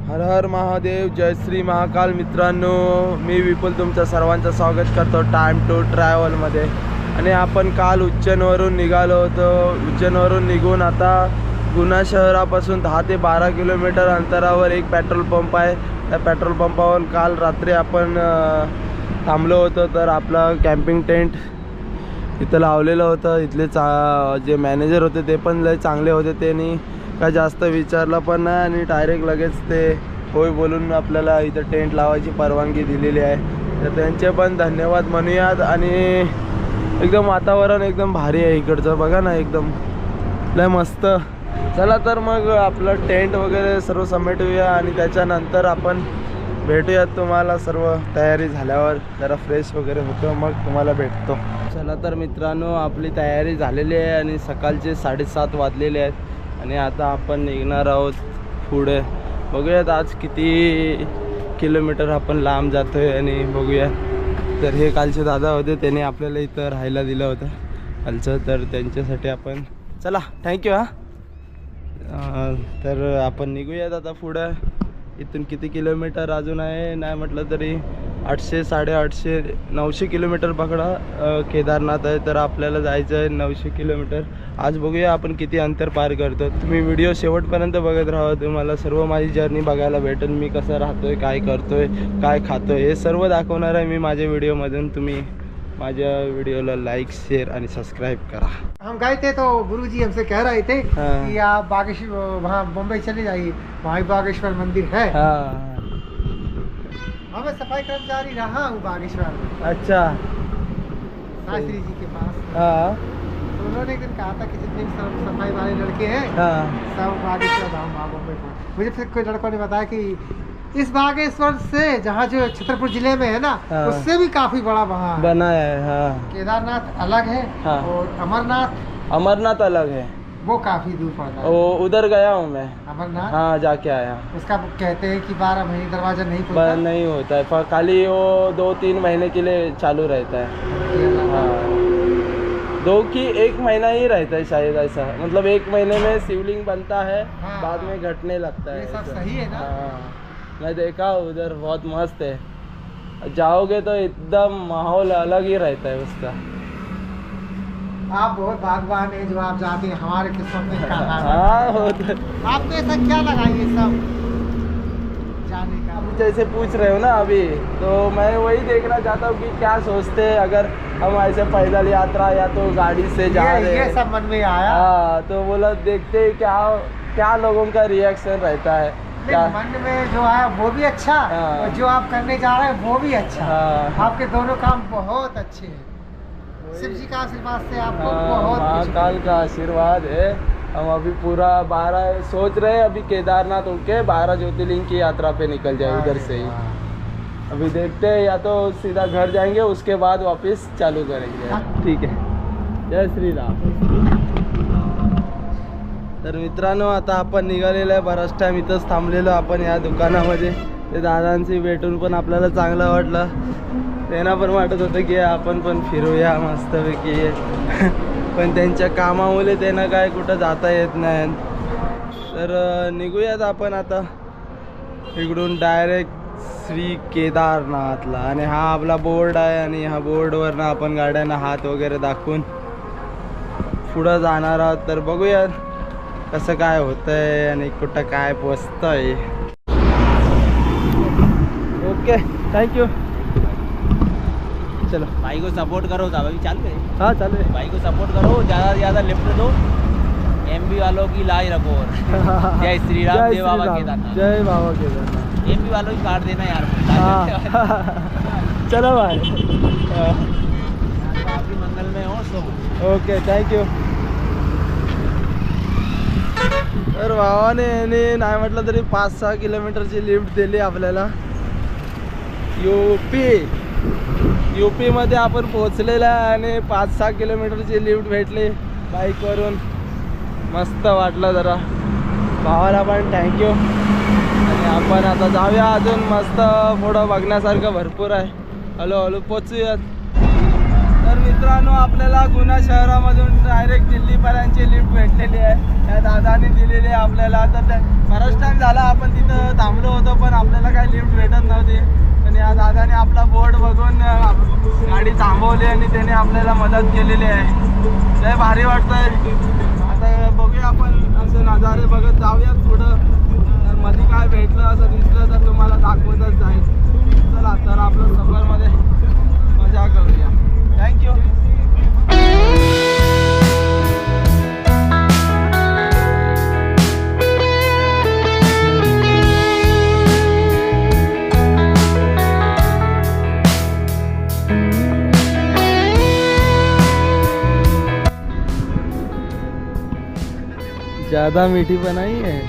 हर हर महादेव, जय श्री महाकाल. मित्रांनो, मी विपुल तुमचं सर्वांचं स्वागत करतो टाइम टू ट्रॅव्हलमध्ये. आणि आपण काल उज्जैनवरून निघालो होतो. उज्जैनवरून निघून आता गुना शहरापासून 10 ते 12 किलोमीटर अंतरावर एक पेट्रोल पंप आहे. त्या पेट्रोल पंपावर काल रात्री आपण थांबलो होतो. तर आपला कॅम्पिंग टेंट इथं लावलेलं होतं. इथले जे मॅनेजर होते ते पण लय चांगले होते. त्यांनी काय जास्त विचारलं पण नाही आणि डायरेक्ट लगेच ते होय बोलून आपल्याला इथं टेंट लावायची परवानगी दिलेली आहे. तर त्यांचे पण धन्यवाद म्हणूयात. आणि एकदम वातावरण एकदम भारी आहे इकडचं, बघा ना, एकदम लय मस्त. चला तर मग आपलं टेंट वगैरे सर्व समेटूया आणि त्याच्यानंतर आपण भेटूयात तुम्हाला सर्व तयारी झाल्यावर. जरा फ्रेश वगैरे होतो मग तुम्हाला भेटतो. चला तर मित्रांनो, आपली तयारी झालेली आहे आणि सकाळचे 7:30 वाजलेले आहेत. आणि आता आपण निघणार आहोत पुढे. बघूयात आज किती किलोमीटर आपण लांब जातो आहे आणि बघूया. तर हे कालचे दादा होते, त्यांनी आपल्याला इथं राहायला दिलं होतं कालचं. तर त्यांच्यासाठी आपण चला थँक्यू. तर आपण निघूयात आता पुढं. इथून किती किलोमीटर अजून आहे नाही म्हटलं तरी 800, 850, 900 किलोमीटर पकडा केदारनाथ आहे. तर आपल्याला जायचं आहे 900 किलोमीटर. आज बघूया आपण किती अंतर पार करतो. तुम्ही व्हिडिओ शेवटपर्यंत बघत राहा. तुम्हाला सर्व माझी जर्नी बघायला भेटेल. मी कसं राहतोय, काय करतोय, काय खातोय, हे सर्व दाखवणार आहे मी माझ्या व्हिडिओमधून. तुम्ही माझ्या व्हिडिओला लाईक, शेअर आणि सबस्क्राइब करा. हम गए थे तो गुरुजी हमसे कह रहे थे कि आप बागेश्वर वहाँ मुंबई चले जाइए, वहाँ बागेश्वर मंदिर है. हमें सफाई कर्मचारी रहा हूँ बागेश्वर. अच्छा, शास्त्री जी के पास. तो उन्होंने एक दिन कहा था कि जितने भी सफाई वाले लड़के हैं सब बागेश्वर धाम वहाँ मुंबई को. मुझे फिर कोई लड़कों ने बताया कि इस बागेश्वर से जहाँ जो छतरपुर जिले में है ना, उससे भी काफी बड़ा वहाँ बना है. केदारनाथ अलग है और अमरनाथ अलग है. वो काफी दूर पड़ता है. वो उधर गया हूँ मैं, अमरनाथ. हाँ जाके आया. उसका कहते हैं कि 12 महीने दरवाजा नहीं खुलता. नहीं होता है, खाली वो 2-3 महीने के लिए चालू रहता है. हाँ, 2 की 1 महीना ही रहता है शायद ऐसा. मतलब 1 महीने में शिवलिंग बनता है. हाँ, बाद में घटने लगता है. ये सब सही है ना. हाँ, मैं देखा उधर, बहुत मस्त है. जाओगे तो एकदम माहौल अलग ही रहता है उसका. आप बहुत भागवान है जो आप जाते हैं. हमारे किस्मत में कहाँ है. हाँ, हो तो आपको ऐसा क्या लगा ये सब जाने का. आप जैसे पूछ रहे हो ना अभी, तो मैं वही देखना चाहता हूँ कि क्या सोचते हैं अगर हम ऐसे पैदल यात्रा या तो गाड़ी से जा रहे हैं. ये सब मन में आया. हाँ, तो बोला देखते हैं क्या लोगों का रिएक्शन रहता है. क्या मन में जो है वो भी अच्छा, और जो आप करने जा रहे हैं वो भी अच्छा. आपके दोनों काम बहुत अच्छे हैं. शिव जी का आशीर्वाद से आपको बहुत महाकाल का आशीर्वाद है. हम अभी पूरा 12 सोच रहे हैं. अभी केदारनाथ होके 12 ज्योतिर्लिंग की यात्रा पे निकल जाए उधर से ही. अभी देखते हैं, या तो सीधा घर जाएंगे उसके बाद वापस चालू करेंगे. ठीक आहे. जय श्रीराम. तर मित्रांनो, आता आपण निघालेलं आहे. बराच टाईम इथंच थांबलेलो आपण या दुकानामध्ये. ते दादांशी भेटून पण आपल्याला चांगलं वाटलं. त्यांना पण वाटत होतं की आपण पण फिरूया मस्तपैकी. पण त्यांच्या कामामुळे त्यांना काय कुठं जाता येत नाही. तर निघूयात आपण आता इकडून डायरेक्ट श्री केदारनाथला. आणि हा आपला बोर्ड आहे आणि ह्या बोर्डवरनं आपण गाड्यांना हात वगैरे दाखवून पुढं जाणार आहोत. तर बघूयात कसं काय होतंय आणि कुठं काय पोचतंय. Okay, thank you. चलो, भाई को सपोर्ट करो. भाई चालू है. हाँ चालू है. भाई को सपोर्ट करो, ज़्यादा से ज़्यादा लिफ्ट दो. एमपी वालों की लाज रखो. जय श्री राम. जय बाबा केदारनाथ. जय बाबा केदारनाथ. एमपी वालों की काट देना यार. चलो भाई. आपकी मंगल में हो सब. Okay, thank you. तर भावाने नाही म्हटलं तरी 5-6 किलोमीटरची लिफ्ट दिली आपल्याला. यूपीमध्ये आपण पोहोचलेलं आहे आणि 5-6 किलोमीटरची लिफ्ट भेटली बाईकवरून. मस्त वाटलं जरा. भावाला पण थँक्यू. आणि आपण आता जाऊया अजून. मस्त पुढं बघण्यासारखं भरपूर आहे. हळूहळू पोचूयात. तर मित्रांनो, आपल्याला गुना शहरामधून डायरेक्ट दिल्लीपर्यंतची लिफ्ट भेटलेली आहे. त्या दादाने दिलेली आहे आपल्याला. तर बराच टाईम झाला आपण तिथं थांबलो होतो. आपल्याला काही लिफ्ट भेटत नव्हती, पण या दादाने आपला बोर्ड बघून गाडी थांबवली आणि त्याने आपल्याला मदत केलेली आहे. लय भारी वाटतंय. आता बघूया आपण असे नजारे बघत जाऊयात पुढं. मध्ये काय भेटलं असं दिसलं तर तुम्हाला दाखवतच जाईल. चला तर आपलं सफरमध्ये मजा करूया. थँक्यू. ज़्यादा मीठी बनाई है.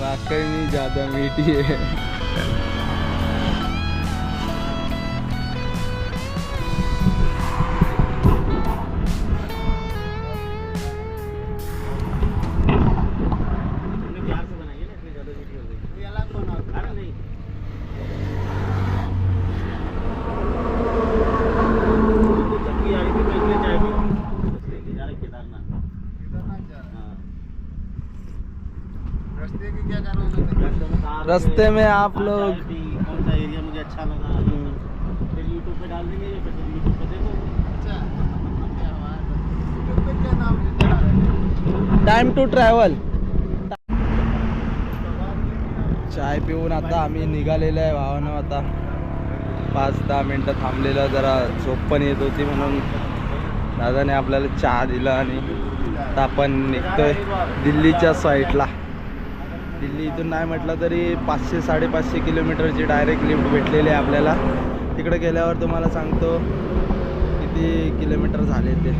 वाकई में ज़्यादा मीठी है. रास्ते में आप लोग कौन सा एरिया मुझे अच्छा लगा फिर यूट्यूब पे डाल देंगे, फिर यूट्यूब पे देखो. Time to travel. चाय पिऊन आता आम्ही निघालेलो आहे भावानं. आता 5-10 मिनटं थांबलेलं, जरा झोप पण येत होती म्हणून दादाने आपल्याला चहा दिला आणि आता आपण निघतोय दिल्लीच्या साईडला. दिल्ली इथून नाही म्हटलं तरी 500-550 किलोमीटरची डायरेक्ट लिफ्ट भेटलेली आहे आपल्याला. तिकडे गेल्यावर तुम्हाला सांगतो किती किलोमीटर झाले ते.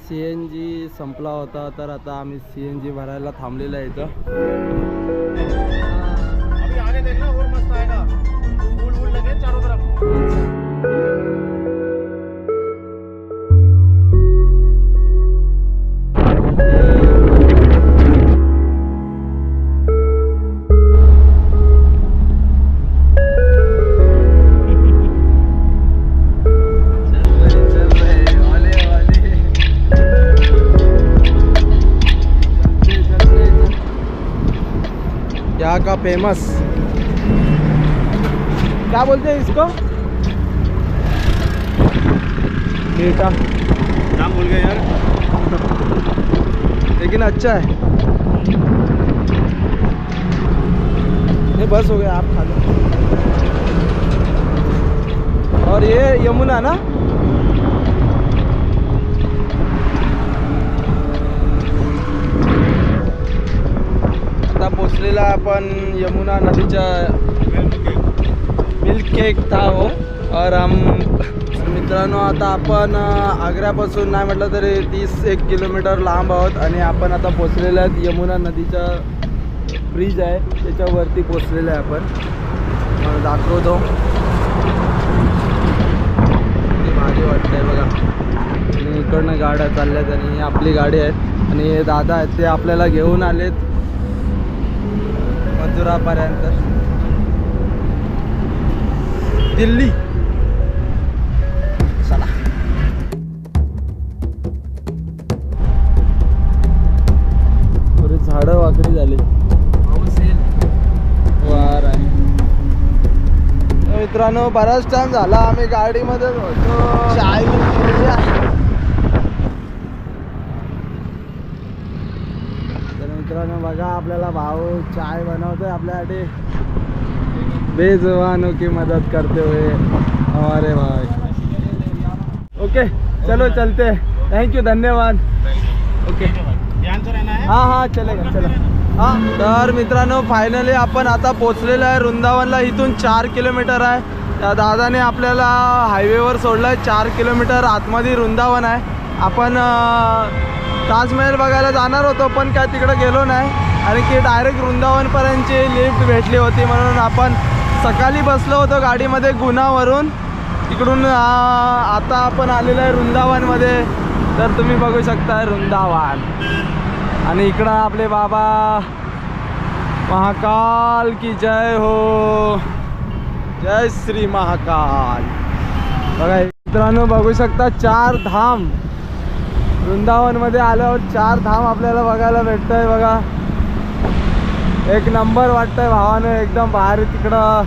CNG संपला होता तर आता आम्ही CNG भरायला थांबलेलं आहे इथं. अभी आगे देखना और मस्त आएगा. फूल लगे चारों तरफ. यहाँ का फेमस क्या बोलते हैं इसको? मीठा. नाम भूल गए यार, लेकिन अच्छा है. नहीं बस हो गया, आप खा लो. और ये यमुना ना, आता पोचलेला आपण यमुना नदीच्या. मिल्क केक था हो. और हम मित्रांनो आता आपण आग्र्यापासून नाही म्हटलं तरी 30-1 किलोमीटर लांब आहोत आणि आपण आता पोचलेलो आहेत यमुना नदीच्या ब्रिज आहे त्याच्यावरती पोचलेलं आहे आपण. मला दाखवतो. किती भारी वाटतंय बघा. आणि इकडनं गाड्या चालल्यात आणि ही आपली गाडी आहे आणि हे दादा आहेत ते आपल्याला घेऊन आलेत मथुरापर्यंत. दिल्ली. चला. थोडी झाडं वाकडी झाली. वार आहे. मित्रांनो बराच टाइम झाला आम्ही गाडीमध्ये होतो. चाय तर मित्रांनो बघा आपल्याला भाऊ चाय बनवतोय आपल्यासाठी. बेजुबानों की मदद करते हुए हमारे भाई. ओके चलो चलते. थैंक यू, धन्यवाद. ओके ध्यान तो रहना है. हाँ चलेगा चलो. हां तर मित्रांनो फायनली आपण आता पोचलेलो आहे वृंदावनला. इथून 4 किलोमीटर आहे. त्या दादाने आपल्याला हायवेवर सोडलं आहे. 4 किलोमीटर आतमध्ये वृंदावन आहे. आपण ताजमहल बघायला जाणार होतो पण काय तिकडे गेलो नाही आणि की डायरेक्ट वृंदावनपर्यंतची लिफ्ट भेटली होती म्हणून आपण सकाळी बसलो होतो गाडीमध्ये गुनावरून. तिकडून आता आपण आलेलो आहे वृंदावनमध्ये. तर तुम्ही बघू शकता वृंदावन. आणि इकडं आपले बाबा महाकाल की जय हो. जय श्री महाकाल. बघा मित्रांनो बघू शकता 4 धाम वृंदावनमध्ये आल्यावर 4 धाम आपल्याला बघायला भेटतंय बघा. एक नंबर वाटतंय भावानं, एकदम भारी. तिकडं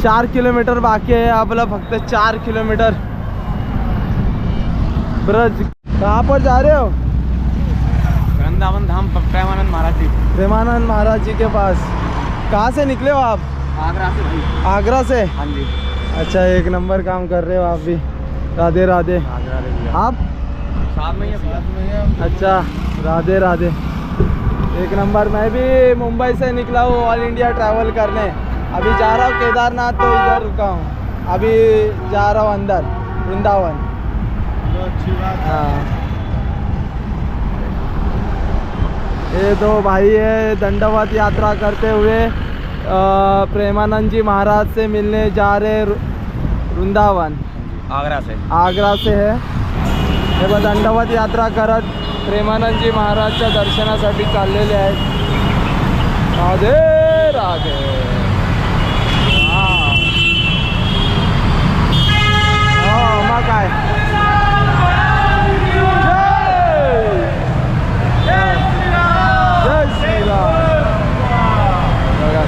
4 किलोमीटर बाकी आहे आपलं, फक्त 4 किलोमीटर. ब्रज कहाँ पर जा रहे हो? वृंदावन धाम प्रेमानंद महाराज जी. प्रेमानंद महाराज जी के पास. कहाँ से निकले हो आप? आगरा से भाई. आगरा से? हाँ जी. अच्छा, एक नंबर काम कर रहे हो आप भी. राधे राधे. आगरा से. आप साथ में ही है. अच्छा, राधे राधे. एक नंबर. मैं भी मुंबई से निकला हूँ ऑल इंडिया ट्रैवल करने. अभी जा रहा हूँ केदारनाथ, तो इधर रुका हूँ. अभी जा रहा हूँ अंदर वृंदावन. अच्छी बात. हाँ, ये दो भाई है दंडवत यात्रा करते हुए प्रेमानंद जी महाराज से मिलने जा रहे वृंदावन. आगरा से. आगरा से है. हे बघ, दंडवत यात्रा करत प्रेमानंद जी महाराजच्या दर्शनासाठी चाललेले आहेत. राधे राधे. हा, मग काय. जय श्रीराम. बघा,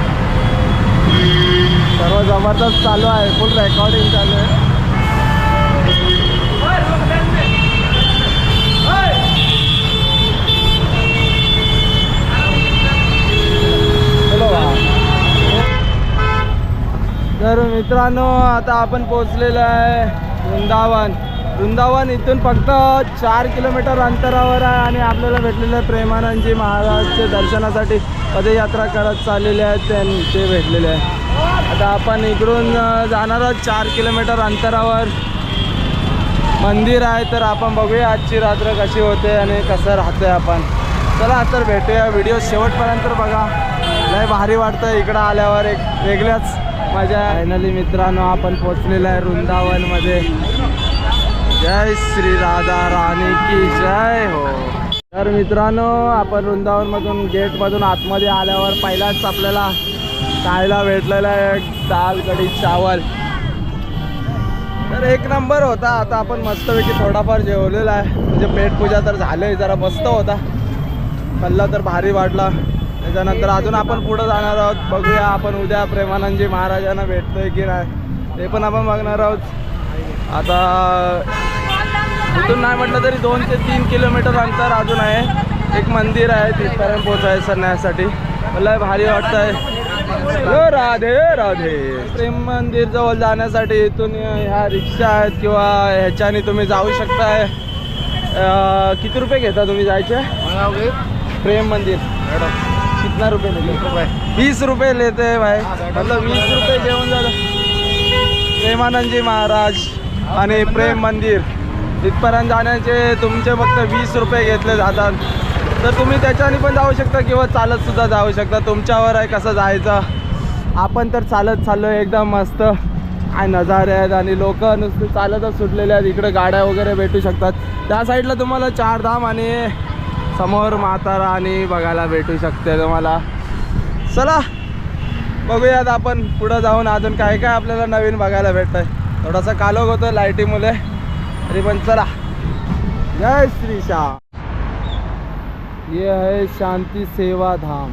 सर्व जबरदस्त चालू आहे. फुल रेकॉर्डिंग चालू आहे. तर मित्रांनो, आता आपण पोचलेलो आहे वृंदावन. वृंदावन इथून फक्त 4 किलोमीटर अंतरावर आहे आणि आपल्याला भेटलेलं आहे प्रेमानंदजी महाराजच्या दर्शनासाठी पदयात्रा करत चाललेले आहेत ते भेटलेले आहे. आता आपण इकडून जाणार आहोत. 4 किलोमीटर अंतरावर मंदिर आहे. तर आपण बघूया आजची रात्र कशी होते आणि कसं राहतोय आपण. चला तर भेटूया. व्हिडिओ शेवटपर्यंत बघा. लय भारी वाटतं इकडं आल्यावर, एक वेगळ्याच मजा. फायनली मित्रांनो, आपण पोचलेलं आहे वृंदावनमध्ये. जय श्री राधा राणी की जय हो. तर मित्रांनो, आपण वृंदावनमधून गेटमधून आतमध्ये आल्यावर पहिलाच आपल्याला खायला भेटलेलं आहे दाल कढी चावल. तर एक नंबर होता. आता आपण मस्तपैकी थोडाफार जेवलेला आहे, म्हणजे पेटपूजा तर झाले. जरा मस्त होता, खाल्ला तर भारी वाटला. त्याच्यानंतर अजून आपण पुढं जाणार आहोत. बघूया आपण उद्या प्रेमानंदजी महाराजांना भेटतोय की नाही, ते पण आपण बघणार आहोत. आता इथून नाही म्हटलं तरी 2 ते 3 किलोमीटर अंतर अजून आहे. एक मंदिर आहे, तिथपर्यंत पोचायसाठी. मला भारी वाटतंय. राधे राधे. प्रेम मंदिर जवळ जाण्यासाठी इथून ह्या रिक्षा आहेत किंवा ह्याच्याने तुम्ही जाऊ शकताय. किती रुपये घेता तुम्ही जायचे? प्रेम मंदिर कितना रुपये लेते? 20 रुपये लेते हैं भाई. मतलब 20 रुपये घेऊन झालं. प्रेमानंदजी महाराज आणि प्रेम मंदिर तिथपर्यंत जाण्याचे तुमचे फक्त 20 रुपये घेतले जातात. तर तुम्ही त्याच्याने पण जाऊ शकता किंवा चालतसुद्धा जाऊ शकता. तुमच्यावर आहे कसं जायचं. आपण तर चालत चाललो आहे. एकदम मस्त आणि नजारे आहेत आणि लोक नुसते चालतच सुटलेले आहेत. इकडे गाड्या वगैरे भेटू शकतात. त्या साईडला तुम्हाला 4 धाम आणि समोर माता राणी बघायला भेटू शकते तुम्हाला. चला बघूयात आपण पुढं जाऊन अजून काय काय आपल्याला नवीन बघायला भेटतंय. थोडासा कालोख होतो लाईटीमुळे, तरी पण चला. जय श्री श्याम. ये है शांति सेवा धाम.